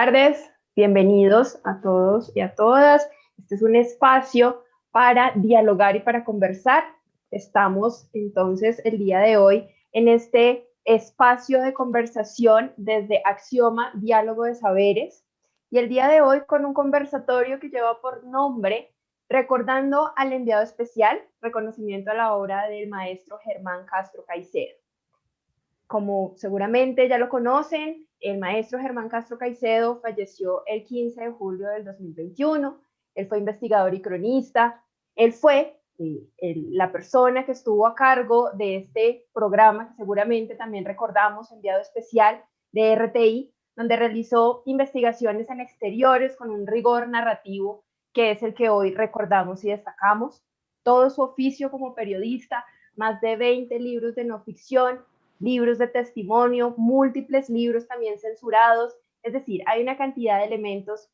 tardes, bienvenidos a todos y a todas. Este es un espacio para dialogar y para conversar. Estamos entonces el día de hoy en este espacio de conversación desde Axioma, Diálogo de Saberes. Y el día de hoy con un conversatorio que lleva por nombre Recordando al enviado especial, reconocimiento a la obra del maestro Germán Castro Caicedo. Como seguramente ya lo conocen, el maestro Germán Castro Caicedo falleció el 15 de julio del 2021. Él fue investigador y cronista. Él fue la persona que estuvo a cargo de este programa, que seguramente también recordamos, enviado especial de RTI, donde realizó investigaciones en exteriores con un rigor narrativo que es el que hoy recordamos y destacamos. Todo su oficio como periodista, más de 20 libros de no ficción, libros de testimonio, múltiples libros también censurados, es decir, hay una cantidad de elementos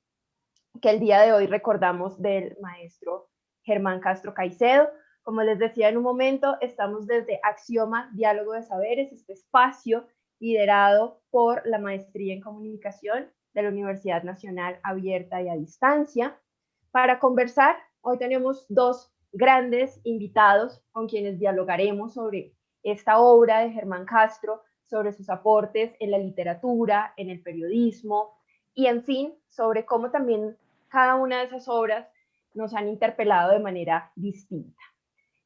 que el día de hoy recordamos del maestro Germán Castro Caicedo. Como les decía en un momento, estamos desde Axioma, Diálogo de Saberes, este espacio liderado por la Maestría en Comunicación de la Universidad Nacional Abierta y a Distancia. Para conversar, hoy tenemos dos grandes invitados con quienes dialogaremos sobre esta obra de Germán Castro, sobre sus aportes en la literatura, en el periodismo y, en fin, sobre cómo también cada una de esas obras nos han interpelado de manera distinta.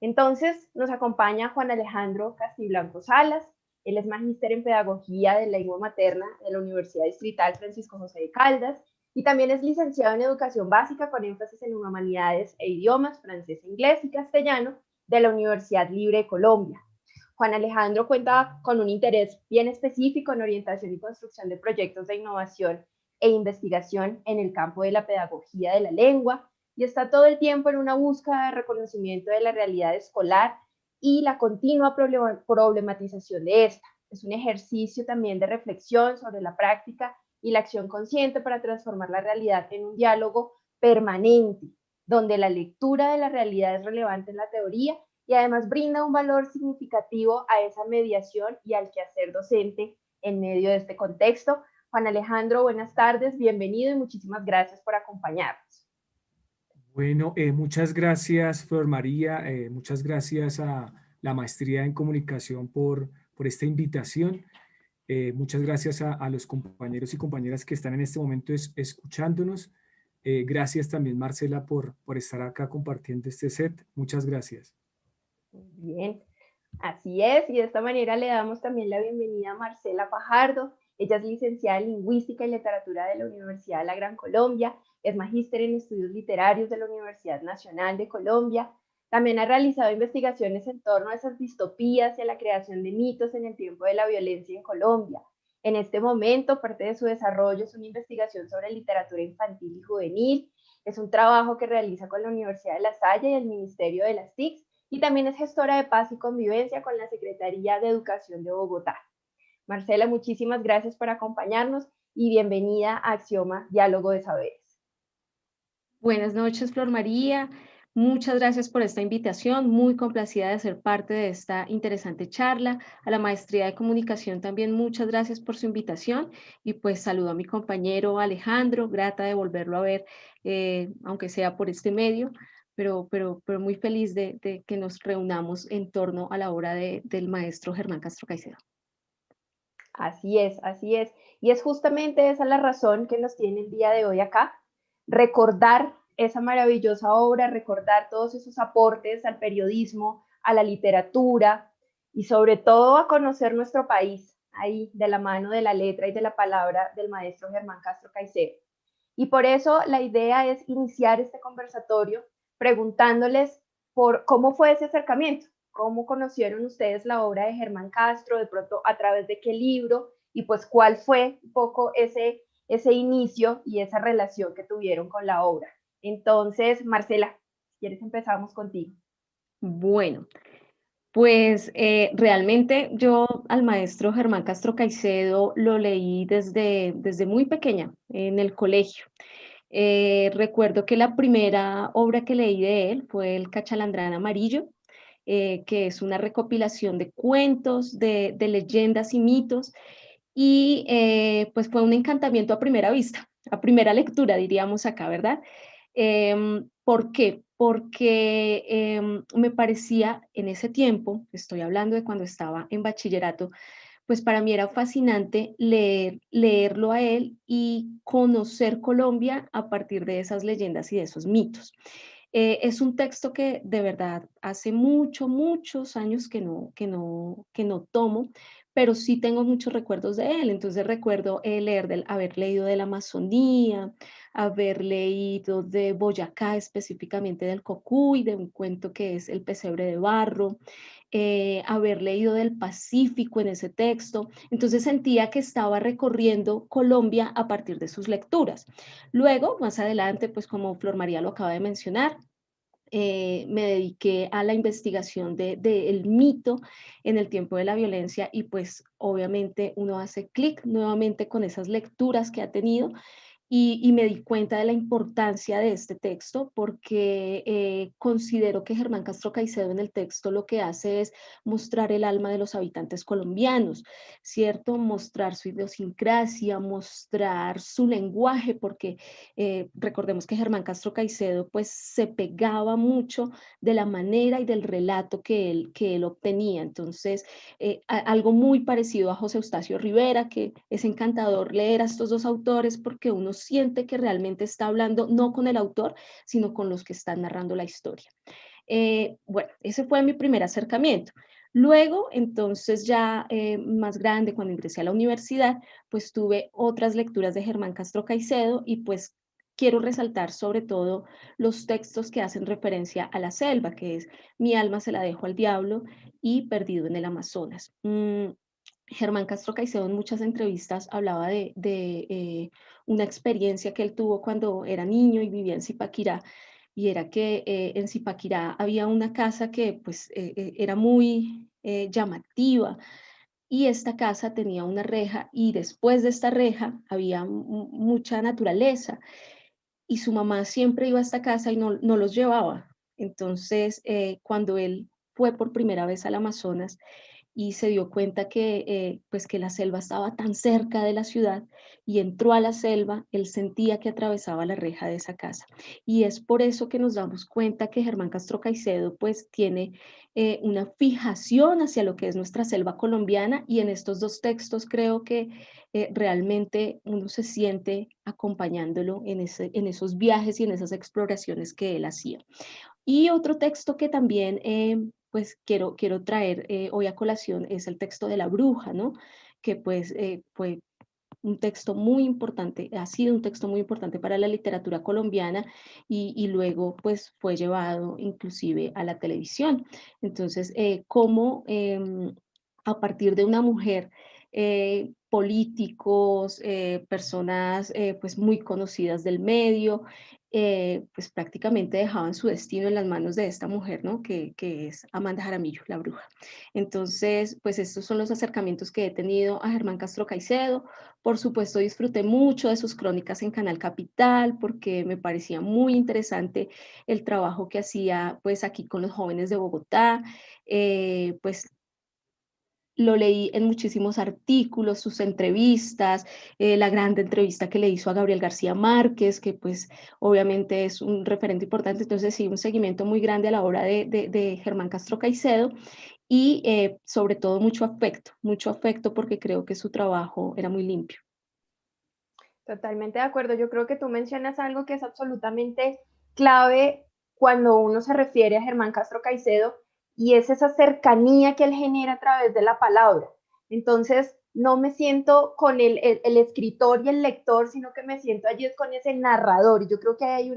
Entonces, nos acompaña Juan Alejandro Castiblanco Salas. Él es magíster en Pedagogía de Lengua Materna de la Universidad Distrital Francisco José de Caldas y también es licenciado en Educación Básica con énfasis en Humanidades e Idiomas, francés, inglés y castellano de la Universidad Libre de Colombia. Juan Alejandro cuenta con un interés bien específico en orientación y construcción de proyectos de innovación e investigación en el campo de la pedagogía de la lengua y está todo el tiempo en una búsqueda de reconocimiento de la realidad escolar y la continua problematización de esta. Es un ejercicio también de reflexión sobre la práctica y la acción consciente para transformar la realidad en un diálogo permanente, donde la lectura de la realidad es relevante en la teoría y además brinda un valor significativo a esa mediación y al quehacer docente en medio de este contexto. Juan Alejandro, buenas tardes, bienvenido y muchísimas gracias por acompañarnos. Bueno, muchas gracias, Flor María. Muchas gracias a la Maestría en Comunicación por esta invitación. Muchas gracias a los compañeros y compañeras que están en este momento escuchándonos. Gracias también, Marcela, por estar acá compartiendo este set. Muchas gracias. Bien, así es, y de esta manera le damos también la bienvenida a Marcela Fajardo. Ella es licenciada en Lingüística y Literatura de la Universidad de la Gran Colombia, es magíster en Estudios Literarios de la Universidad Nacional de Colombia. También ha realizado investigaciones en torno a esas distopías y a la creación de mitos en el tiempo de la violencia en Colombia. En este momento, parte de su desarrollo es una investigación sobre literatura infantil y juvenil. Es un trabajo que realiza con la Universidad de La Salle y el Ministerio de las TICs y también es gestora de paz y convivencia con la Secretaría de Educación de Bogotá. Marcela, muchísimas gracias por acompañarnos y bienvenida a Axioma Diálogo de Saberes. Buenas noches, Flor María. Muchas gracias por esta invitación. Muy complacida de ser parte de esta interesante charla. A la Maestría de Comunicación también muchas gracias por su invitación. Y pues saludo a mi compañero Alejandro, grata de volverlo a ver, aunque sea por este medio, pero muy feliz de que nos reunamos en torno a la obra del maestro Germán Castro Caicedo. Así es, así es. Y es justamente esa la razón que nos tiene el día de hoy acá, recordar esa maravillosa obra, recordar todos esos aportes al periodismo, a la literatura y sobre todo a conocer nuestro país, ahí de la mano de la letra y de la palabra del maestro Germán Castro Caicedo. Y por eso la idea es iniciar este conversatorio preguntándoles por cómo fue ese acercamiento, cómo conocieron ustedes la obra de Germán Castro, de pronto a través de qué libro, y pues cuál fue un poco ese inicio y esa relación que tuvieron con la obra. Entonces, Marcela, si quieres empezamos contigo. Bueno, pues realmente yo al maestro Germán Castro Caicedo lo leí desde muy pequeña en el colegio. Recuerdo que la primera obra que leí de él fue El Cachalandrán Amarillo, que es una recopilación de cuentos, de leyendas y mitos, y pues fue un encantamiento a primera vista. a primera lectura, diríamos acá, ¿verdad? ¿Por qué? Porque me parecía en ese tiempo, estoy hablando de cuando estaba en bachillerato, pues para mí era fascinante leerlo a él y conocer Colombia a partir de esas leyendas y de esos mitos. Es un texto que de verdad hace muchos años que no tomo, pero sí tengo muchos recuerdos de él. Entonces recuerdo haber leído de la Amazonía, haber leído de Boyacá, específicamente del Cocuy, de un cuento que es El pesebre de barro, haber leído del Pacífico en ese texto. Entonces sentía que estaba recorriendo Colombia a partir de sus lecturas. Luego, más adelante, pues como Flor María lo acaba de mencionar, me dediqué a la investigación del mito en el tiempo de la violencia y pues obviamente uno hace clic nuevamente con esas lecturas que ha tenido y me di cuenta de la importancia de este texto porque considero que Germán Castro Caicedo en el texto lo que hace es mostrar el alma de los habitantes colombianos, ¿cierto? Mostrar su idiosincrasia, mostrar su lenguaje, porque recordemos que Germán Castro Caicedo pues se pegaba mucho de la manera y del relato que él obtenía. Entonces, algo muy parecido a José Eustacio Rivera, que es encantador leer a estos dos autores porque uno siente que realmente está hablando no con el autor, sino con los que están narrando la historia. Bueno, ese fue mi primer acercamiento. Luego, entonces ya más grande, cuando ingresé a la universidad, pues tuve otras lecturas de Germán Castro Caicedo y pues quiero resaltar sobre todo los textos que hacen referencia a la selva, que es Mi alma se la dejo al diablo y Perdido en el Amazonas. Germán Castro Caicedo en muchas entrevistas hablaba de una experiencia que él tuvo cuando era niño y vivía en Zipaquirá, y era que en Zipaquirá había una casa que pues era muy llamativa, y esta casa tenía una reja y después de esta reja había mucha naturaleza y su mamá siempre iba a esta casa y no los llevaba. Entonces, cuando él fue por primera vez al Amazonas, y se dio cuenta pues que la selva estaba tan cerca de la ciudad y entró a la selva, él sentía que atravesaba la reja de esa casa. Y es por eso que nos damos cuenta que Germán Castro Caicedo pues tiene una fijación hacia lo que es nuestra selva colombiana, y en estos dos textos creo que realmente uno se siente acompañándolo en esos viajes y en esas exploraciones que él hacía. Y otro texto que también pues quiero traer hoy a colación es el texto de La Bruja, ¿no? Que pues fue un texto muy importante, ha sido un texto muy importante para la literatura colombiana y luego pues fue llevado inclusive a la televisión. Entonces, cómo a partir de una mujer, políticos, personas pues muy conocidas del medio, pues prácticamente dejaban su destino en las manos de esta mujer, ¿no? Que es Amanda Jaramillo, la bruja. Entonces, pues estos son los acercamientos que he tenido a Germán Castro Caicedo. Por supuesto, disfruté mucho de sus crónicas en Canal Capital porque me parecía muy interesante el trabajo que hacía pues aquí con los jóvenes de Bogotá. Pues lo leí en muchísimos artículos, sus entrevistas, la grande entrevista que le hizo a Gabriel García Márquez, que pues obviamente es un referente importante. Entonces sí, un seguimiento muy grande a la obra de Germán Castro Caicedo y sobre todo mucho afecto porque creo que su trabajo era muy limpio. Totalmente de acuerdo. Yo creo que tú mencionas algo que es absolutamente clave cuando uno se refiere a Germán Castro Caicedo, y es esa cercanía que él genera a través de la palabra. Entonces, no me siento con el escritor y el lector, sino que me siento allí con ese narrador. Y yo creo que hay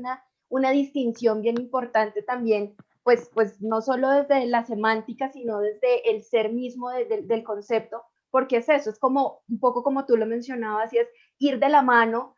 una distinción bien importante también, pues no solo desde la semántica, sino desde el ser mismo del concepto, porque es eso, es como un poco como tú lo mencionabas, y es ir de la mano,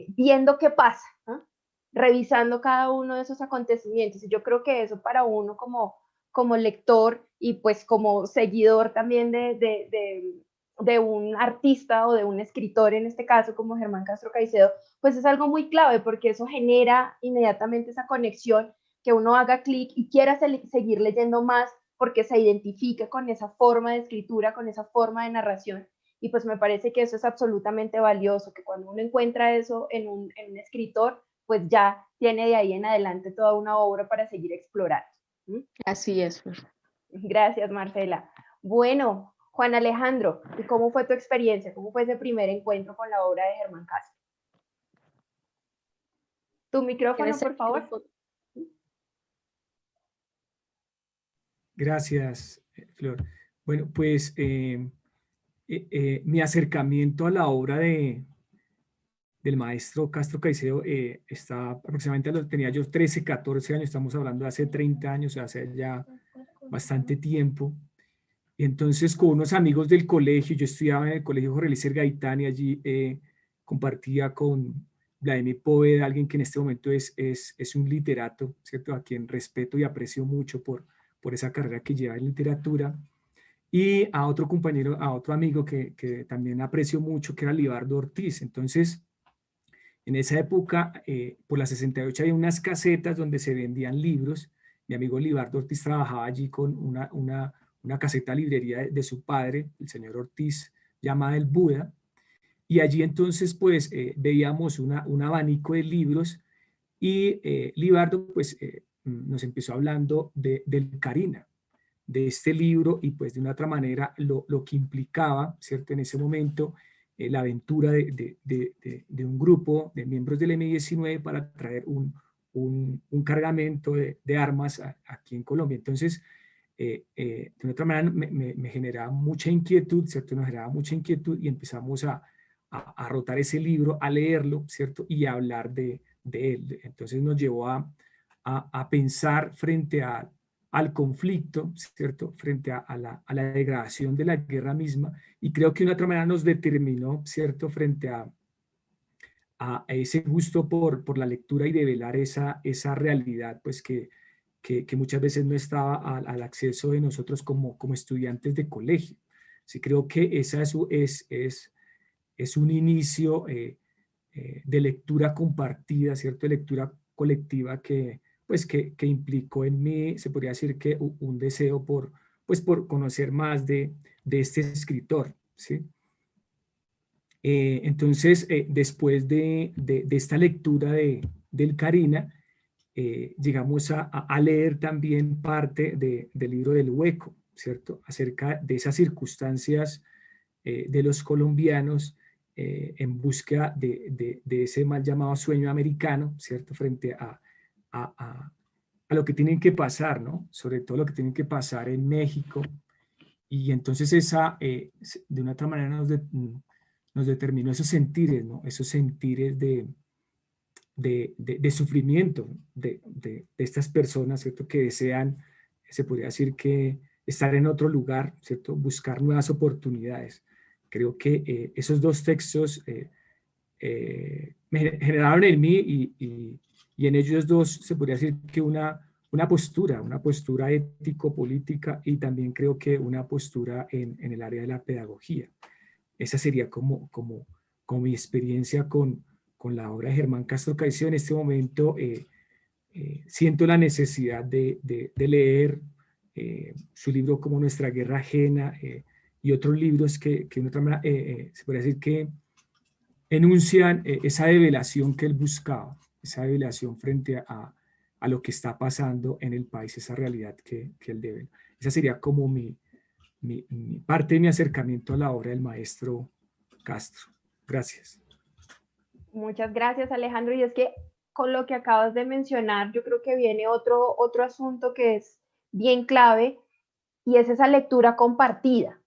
viendo qué pasa, ¿no? Revisando cada uno de esos acontecimientos. Y yo creo que eso para uno como lector y pues como seguidor también de un artista o de un escritor, en este caso como Germán Castro Caicedo, pues es algo muy clave porque eso genera inmediatamente esa conexión, que uno haga clic y quiera seguir leyendo más porque se identifica con esa forma de escritura, con esa forma de narración. Y pues me parece que eso es absolutamente valioso, que cuando uno encuentra eso en un escritor, pues ya tiene de ahí en adelante toda una obra para seguir explorando. Así es, Flor. Gracias, Marcela. Bueno, Juan Alejandro, ¿y cómo fue tu experiencia? ¿Cómo fue ese primer encuentro con la obra de Germán Castro? Tu micrófono, por favor. Gracias, Flor. Bueno, pues mi acercamiento a la obra del maestro Castro Caicedo está aproximadamente, tenía yo 13, 14 años, estamos hablando de hace 30 años, hace ya bastante tiempo. Y entonces con unos amigos del colegio, yo estudiaba en el colegio Jorge Eliezer Gaitán y allí compartía con Vladimir Poveda, alguien que en este momento es un literato, ¿cierto? A quien respeto y aprecio mucho por esa carrera que lleva en literatura. Y a otro compañero, a otro amigo que también aprecio mucho, que era Libardo Ortiz. Entonces, en esa época, por la 68 había unas casetas donde se vendían libros. Mi amigo Libardo Ortiz trabajaba allí con una caseta librería de su padre, el señor Ortiz, llamada El Buda. Y allí entonces, pues, veíamos un abanico de libros y Libardo, pues, nos empezó hablando del Carina, de este libro y pues de una otra manera lo que implicaba, ¿cierto? En ese momento, la aventura de un grupo de miembros del M-19 para traer un cargamento de armas aquí en Colombia. Entonces, de una otra manera me generaba mucha inquietud, ¿cierto? Nos generaba mucha inquietud y empezamos a rotar ese libro, a leerlo, ¿cierto? Y a hablar de él. Entonces nos llevó a pensar frente al conflicto, ¿cierto? Frente a la degradación de la guerra misma, y creo que de una otra manera nos determinó, ¿cierto? Frente a ese gusto por la lectura y develar esa realidad, pues que muchas veces no estaba al acceso de nosotros como estudiantes de colegio. Sí, creo que esa es un inicio de lectura compartida, ¿cierto? De lectura colectiva pues que implicó en mí, se podría decir que un deseo por conocer más de este escritor, ¿sí? Entonces, después de esta lectura del Carina, llegamos a leer también parte del libro del Hueco, ¿cierto? Acerca de esas circunstancias de los colombianos en búsqueda de ese mal llamado sueño americano, ¿cierto? Frente a lo que tienen que pasar, ¿no? Sobre todo lo que tienen que pasar en México. Y entonces de una otra manera nos determinó esos sentires, ¿no? Esos sentires de sufrimiento de estas personas, ¿cierto? Que desean, se podría decir que estar en otro lugar, ¿cierto? Buscar nuevas oportunidades. Creo que esos dos textos me generaron en mí y en ellos dos se podría decir que una postura ético-política y también creo que una postura en el área de la pedagogía. Esa sería como mi experiencia con la obra de Germán Castro Caicedo. En este momento siento la necesidad de leer su libro como Nuestra Guerra Ajena y otros libros que de otra manera, se podría decir que enuncian esa develación que él buscaba, esa develación frente a lo que está pasando en el país, esa realidad que él debe. Esa sería como mi parte de mi acercamiento a la obra del maestro Castro. Gracias. Muchas gracias, Alejandro. Y es que con lo que acabas de mencionar, yo creo que viene otro asunto que es bien clave y es esa lectura compartida.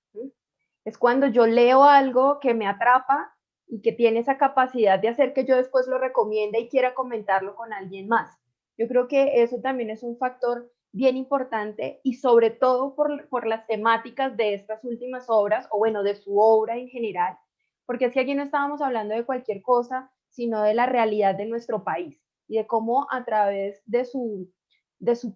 Es cuando yo leo algo que me atrapa y que tiene esa capacidad de hacer que yo después lo recomiende y quiera comentarlo con alguien más. Yo creo que eso también es un factor bien importante y sobre todo por las temáticas de estas últimas obras, o bueno, de su obra en general, porque es que aquí no estábamos hablando de cualquier cosa, sino de la realidad de nuestro país y de cómo a través de su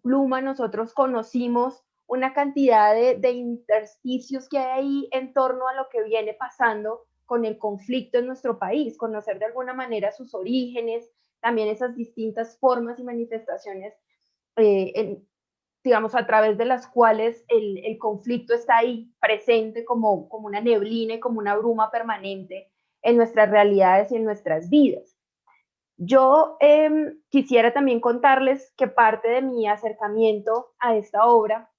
pluma nosotros conocimos una cantidad de intersticios que hay ahí en torno a lo que viene pasando con el conflicto en nuestro país, conocer de alguna manera sus orígenes, también esas distintas formas y manifestaciones digamos, a través de las cuales el conflicto está ahí presente como una neblina y como una bruma permanente en nuestras realidades y en nuestras vidas. Yo quisiera también contarles que parte de mi acercamiento a esta obra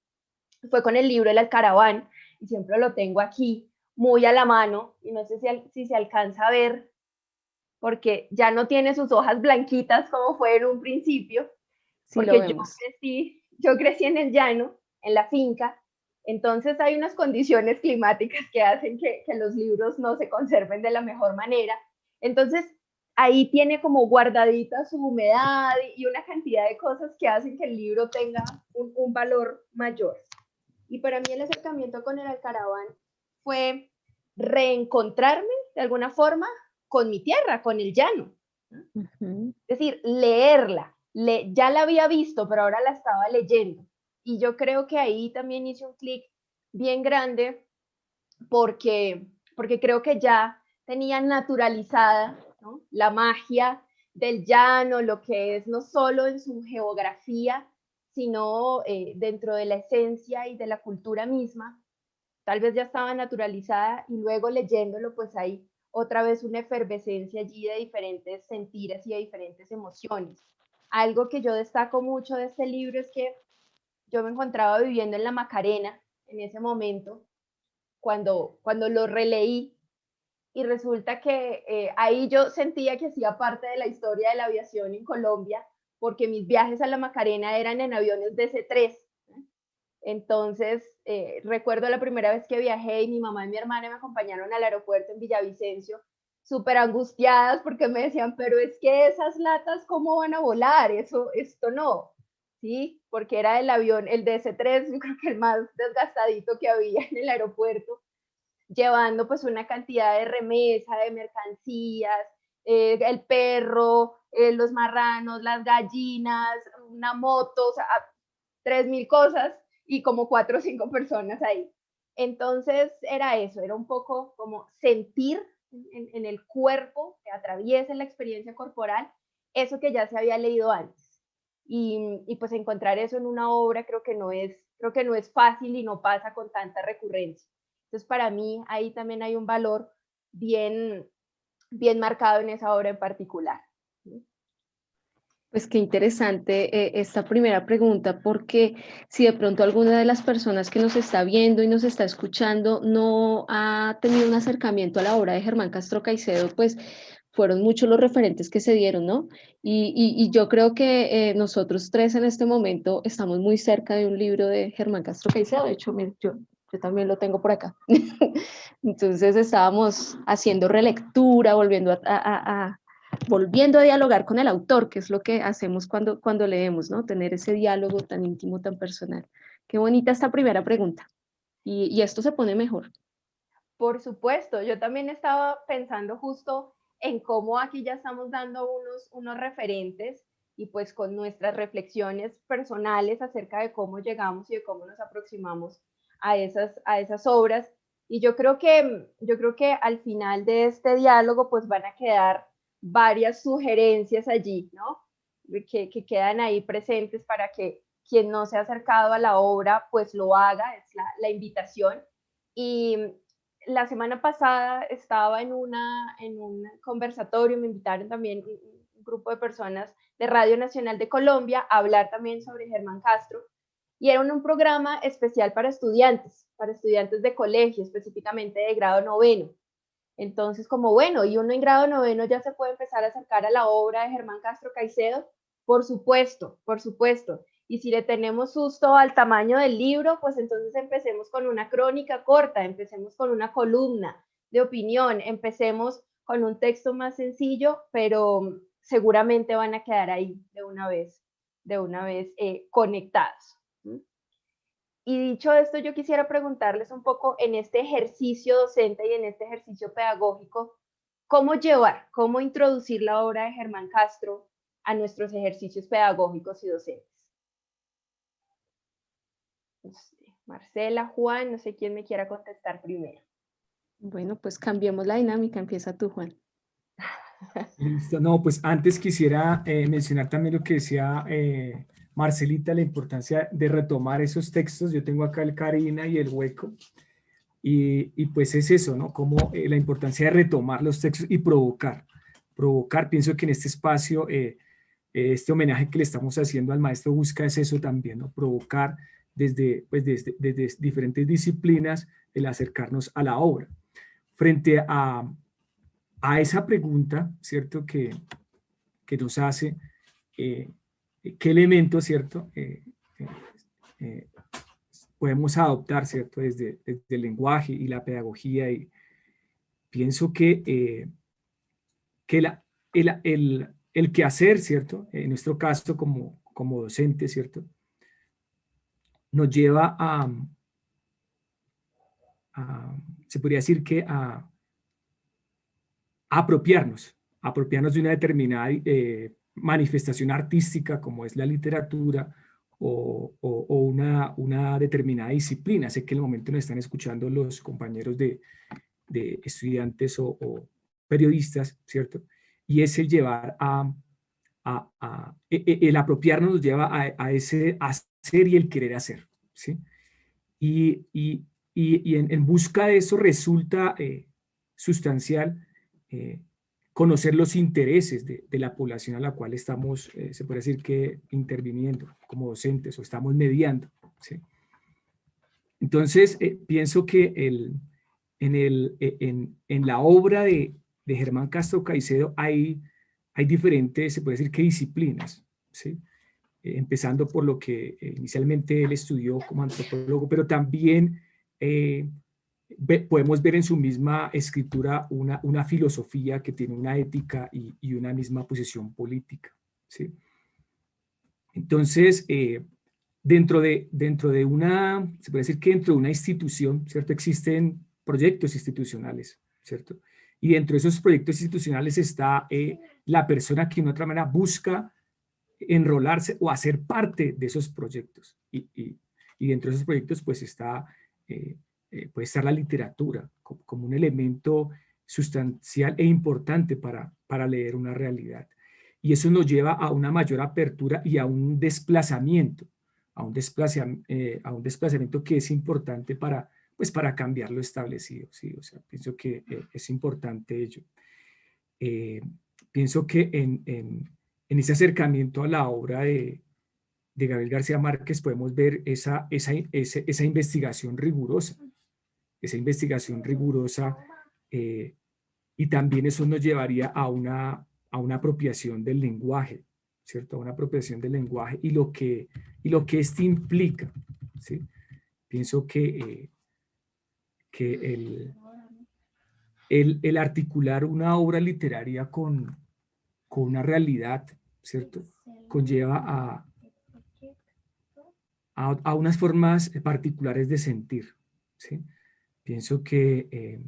fue con el libro El Alcaraván, y siempre lo tengo aquí muy a la mano, y no sé si se alcanza a ver, porque ya no tiene sus hojas blanquitas como fue en un principio, Sí lo porque vemos. yo crecí en el llano, en la finca, entonces hay unas condiciones climáticas que hacen que los libros no se conserven de la mejor manera. Entonces, ahí tiene como guardadita su humedad y una cantidad de cosas que hacen que el libro tenga un valor mayor. Y para mí el acercamiento con el Alcaraván fue reencontrarme de alguna forma con mi tierra, con el llano. Ujú. Es decir, leerla. Ya la había visto, pero ahora la estaba leyendo. Y yo creo que ahí también hice un clic bien grande porque creo que ya tenía naturalizada, ¿no?, la magia del llano, lo que es no solo en su geografía, sino dentro de la esencia y de la cultura misma. Tal vez ya estaba naturalizada y luego leyéndolo, pues hay otra vez una efervescencia allí de diferentes sentires y de diferentes emociones. Algo que yo destaco mucho de este libro es que yo me encontraba viviendo en la Macarena en ese momento, cuando lo releí, y resulta que ahí yo sentía que hacía parte de la historia de la aviación en Colombia, porque mis viajes a la Macarena eran en aviones DC-3. Entonces, recuerdo la primera vez que viajé y mi mamá y mi hermana me acompañaron al aeropuerto en Villavicencio, súper angustiadas porque me decían, pero es que esas latas, ¿cómo van a volar? Esto no, ¿sí? Porque era el avión, el DC-3, yo creo que el más desgastadito que había en el aeropuerto, llevando pues una cantidad de remesa, de mercancías, el perro, los marranos, las gallinas, una moto, o sea, 3.000 cosas y como 4 o 5 personas ahí. Entonces era eso, era un poco como sentir en el cuerpo que atraviesa la experiencia corporal eso que ya se había leído antes. Y pues encontrar eso en una obra creo que no es fácil y no pasa con tanta recurrencia. Entonces para mí ahí también hay un valor bien, bien marcado en esa obra en particular. Pues qué interesante esta primera pregunta, porque si de pronto alguna de las personas que nos está viendo y nos está escuchando no ha tenido un acercamiento a la obra de Germán Castro Caicedo, pues fueron muchos los referentes que se dieron, ¿no? Y yo creo que nosotros tres en este momento estamos muy cerca de un libro de Germán Castro Caicedo. De hecho, mire, yo también lo tengo por acá. Entonces estábamos haciendo relectura, volviendo a dialogar con el autor, que es lo que hacemos cuando leemos, ¿no? Tener ese diálogo tan íntimo, tan personal. Qué bonita esta primera pregunta. Y esto se pone mejor. Por supuesto, yo también estaba pensando justo en cómo aquí ya estamos dando unos referentes y pues con nuestras reflexiones personales acerca de cómo llegamos y de cómo nos aproximamos a esas obras. Y yo creo que al final de este diálogo pues van a quedar varias sugerencias allí, ¿no? Que quedan ahí presentes para que quien no se ha acercado a la obra pues lo haga, es la invitación. Y la semana pasada estaba en un conversatorio, me invitaron también un grupo de personas de Radio Nacional de Colombia a hablar también sobre Germán Castro, y era un programa especial para estudiantes de colegio, específicamente de grado noveno. Entonces, como bueno, y uno en grado noveno ya se puede empezar a acercar a la obra de Germán Castro Caicedo, por supuesto, por supuesto. Y si le tenemos susto al tamaño del libro, pues entonces empecemos con una crónica corta, empecemos con una columna de opinión, empecemos con un texto más sencillo, pero seguramente van a quedar ahí de una vez conectados. Y dicho esto, yo quisiera preguntarles un poco en este ejercicio docente y en este ejercicio pedagógico, ¿cómo llevar, cómo introducir la obra de Germán Castro a nuestros ejercicios pedagógicos y docentes? No sé, Marcela, Juan, no sé quién me quiera contestar primero. Bueno, pues cambiemos la dinámica. Empieza tú, Juan. Listo. No, pues antes quisiera mencionar también lo que decía Marcelita la importancia de retomar esos textos. Yo tengo acá el Karina y el Hueco. Y pues es eso, ¿no? Como la importancia de retomar los textos y provocar. Provocar, pienso que en este espacio, este homenaje que le estamos haciendo al maestro Busca es eso también, ¿no? Provocar desde diferentes disciplinas el acercarnos a la obra. Frente a esa pregunta, ¿cierto? Que nos hace, ¿qué elementos, ¿cierto? Podemos adoptar, ¿cierto? Desde el lenguaje y la pedagogía. Y pienso que el quehacer, ¿cierto? En nuestro caso como docente, ¿cierto? Nos lleva se podría decir que a apropiarnos de una determinada manifestación artística como es la literatura o una determinada disciplina. Sé que en el momento nos están escuchando los compañeros de estudiantes o periodistas, ¿cierto? Y es el llevar el apropiarnos nos lleva a ese hacer y el querer hacer, ¿sí? Y en busca de eso resulta sustancial conocer los intereses de la población a la cual estamos, se puede decir que interviniendo como docentes o estamos mediando, ¿sí? Entonces, pienso que en la obra de Germán Castro Caicedo hay diferentes, se puede decir que disciplinas, ¿sí? Empezando por lo que inicialmente él estudió como antropólogo, pero también podemos ver en su misma escritura una filosofía que tiene una ética y una misma posición política, ¿sí? Entonces, dentro de una, se puede decir que dentro de una institución, ¿cierto? Existen proyectos institucionales, ¿cierto? Y dentro de esos proyectos institucionales está la persona que de una otra manera busca enrolarse o hacer parte de esos proyectos. Y dentro de esos proyectos pues está, puede estar la literatura como un elemento sustancial e importante para leer una realidad. Y eso nos lleva a una mayor apertura y a un desplazamiento, a un desplazamiento que es importante pues para cambiar lo establecido. ¿Sí? O sea, pienso que es importante ello. Pienso que en ese acercamiento a la obra de Gabriel García Márquez podemos ver esa investigación rigurosa, y también eso nos llevaría a una apropiación del lenguaje, ¿cierto? A una apropiación del lenguaje y lo que este implica, ¿sí? Pienso que el articular una obra literaria con una realidad, ¿cierto? Conlleva a unas formas particulares de sentir, ¿sí? Pienso que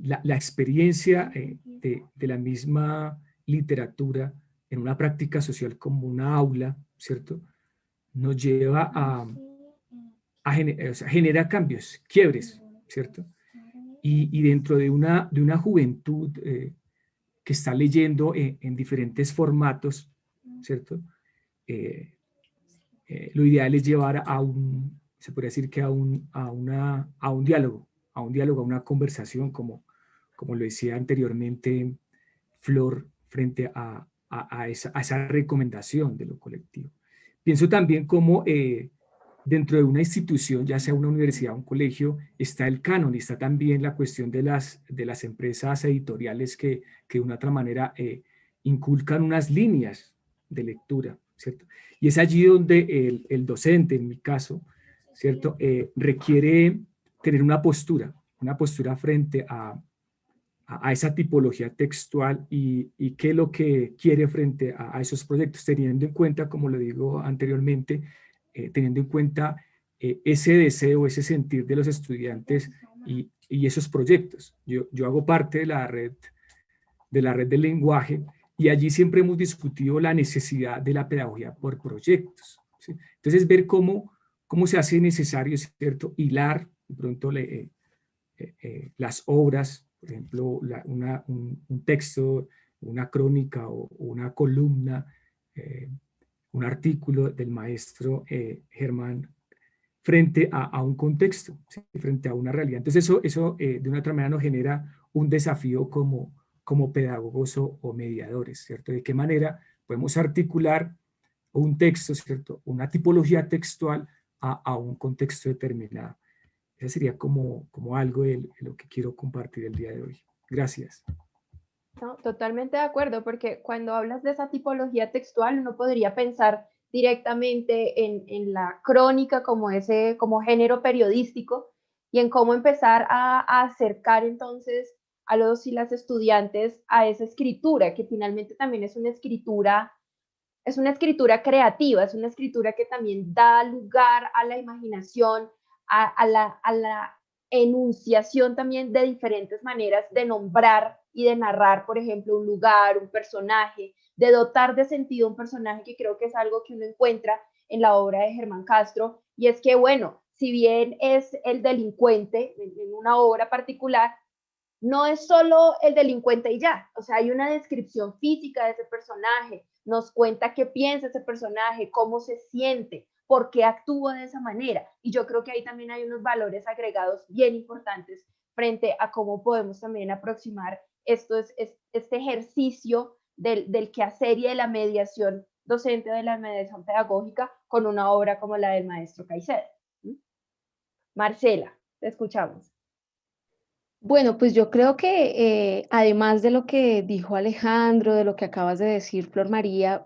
la experiencia de la misma literatura en una práctica social como una aula, ¿cierto? Nos lleva o sea, genera cambios, quiebres, ¿cierto? Y dentro de una juventud que está leyendo en diferentes formatos, ¿cierto? Lo ideal es llevar se podría decir que a un diálogo, a una conversación, como lo decía anteriormente Flor, frente a esa recomendación de lo colectivo. Pienso también como dentro de una institución, ya sea una universidad o un colegio, está el canon y está también la cuestión de las empresas editoriales que de una otra manera inculcan unas líneas de lectura, ¿cierto? Y es allí donde el docente, en mi caso, ¿cierto? Requiere tener una postura frente a esa tipología textual y qué es lo que quiere frente a esos proyectos, teniendo en cuenta, como lo digo anteriormente, teniendo en cuenta ese deseo, ese sentir de los estudiantes y esos proyectos. Yo hago parte de la red del lenguaje y allí siempre hemos discutido la necesidad de la pedagogía por proyectos, ¿sí? Entonces, ver cómo se hace necesario, ¿cierto?, hilar de pronto las obras, por ejemplo, un texto, una crónica o una columna un artículo del maestro Germán frente a un contexto, ¿sí? Frente a una realidad. Entonces eso de una otra manera nos genera un desafío como pedagogos o mediadores, ¿cierto? De qué manera podemos articular un texto, ¿cierto? Una tipología textual a un contexto determinado. Eso sería como algo de lo que quiero compartir el día de hoy. Gracias. No, totalmente de acuerdo, porque cuando hablas de esa tipología textual, uno podría pensar directamente en la crónica como género periodístico y en cómo empezar a acercar entonces a los y las estudiantes a esa escritura, que finalmente también es una escritura creativa, es una escritura que también da lugar a la imaginación, a la enunciación también de diferentes maneras de nombrar y de narrar, por ejemplo, un lugar, un personaje, de dotar de sentido un personaje, que creo que es algo que uno encuentra en la obra de Germán Castro, y es que, bueno, si bien es el delincuente en una obra particular, no es solo el delincuente y ya, o sea, hay una descripción física de ese personaje, nos cuenta qué piensa ese personaje, cómo se siente, por qué actúa de esa manera. Y yo creo que ahí también hay unos valores agregados bien importantes frente a cómo podemos también aproximar este ejercicio del quehacer y de la mediación docente, de la mediación pedagógica, con una obra como la del maestro Caicedo. Marcela, te escuchamos. Bueno, pues yo creo que además de lo que dijo Alejandro, de lo que acabas de decir, Flor María,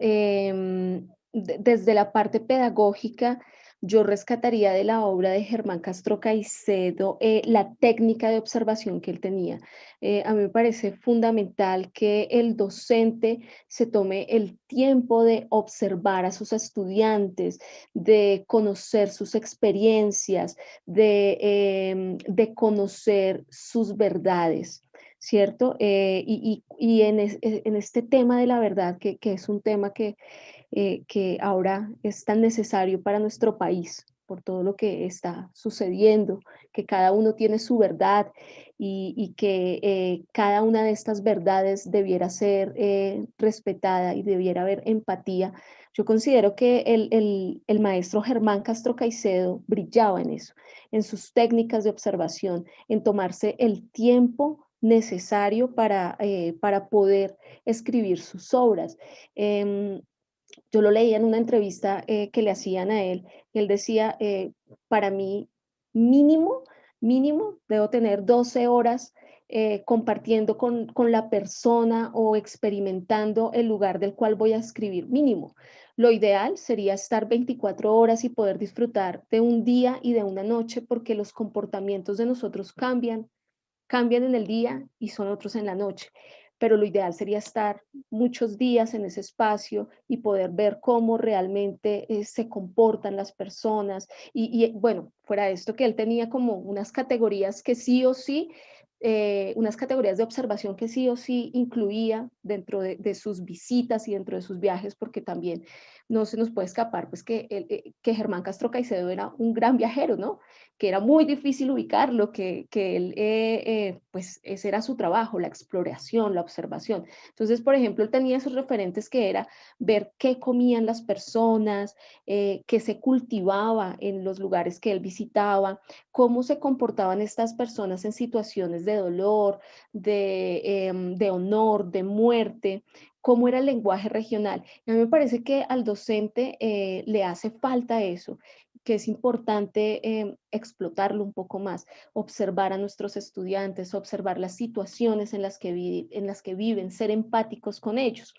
desde la parte pedagógica, yo rescataría de la obra de Germán Castro Caicedo la técnica de observación que él tenía. A mí me parece fundamental que el docente se tome el tiempo de observar a sus estudiantes, de conocer sus experiencias, de conocer sus verdades, ¿cierto? Y en este tema de la verdad, que es un tema que ahora es tan necesario para nuestro país, por todo lo que está sucediendo, que cada uno tiene su verdad y que cada una de estas verdades debiera ser respetada y debiera haber empatía. Yo considero que el maestro Germán Castro Caicedo brillaba en eso, en sus técnicas de observación, en tomarse el tiempo necesario para poder escribir sus obras. Yo lo leía en una entrevista que le hacían a él, y él decía, para mí mínimo, mínimo, debo tener 12 horas compartiendo con la persona o experimentando el lugar del cual voy a escribir, mínimo. Lo ideal sería estar 24 horas y poder disfrutar de un día y de una noche, porque los comportamientos de nosotros cambian en el día y son otros en la noche. Pero lo ideal sería estar muchos días en ese espacio y poder ver cómo realmente se comportan las personas. Bueno, fuera de esto que él tenía como unas categorías que sí o sí, unas categorías de observación que sí o sí incluía dentro de sus visitas y dentro de sus viajes, porque también no se nos puede escapar pues que Germán Castro Caicedo era un gran viajero, ¿no? Que era muy difícil ubicarlo, que él, pues ese era su trabajo, la exploración, la observación. Entonces, por ejemplo, él tenía esos referentes que era ver qué comían las personas, qué se cultivaba en los lugares que él visitaba, cómo se comportaban estas personas en situaciones de dolor, de honor, de muerte, cómo era el lenguaje regional. Y a mí me parece que al docente le hace falta eso, que es importante explotarlo un poco más, observar a nuestros estudiantes, observar las situaciones en las que viven, ser empáticos con ellos.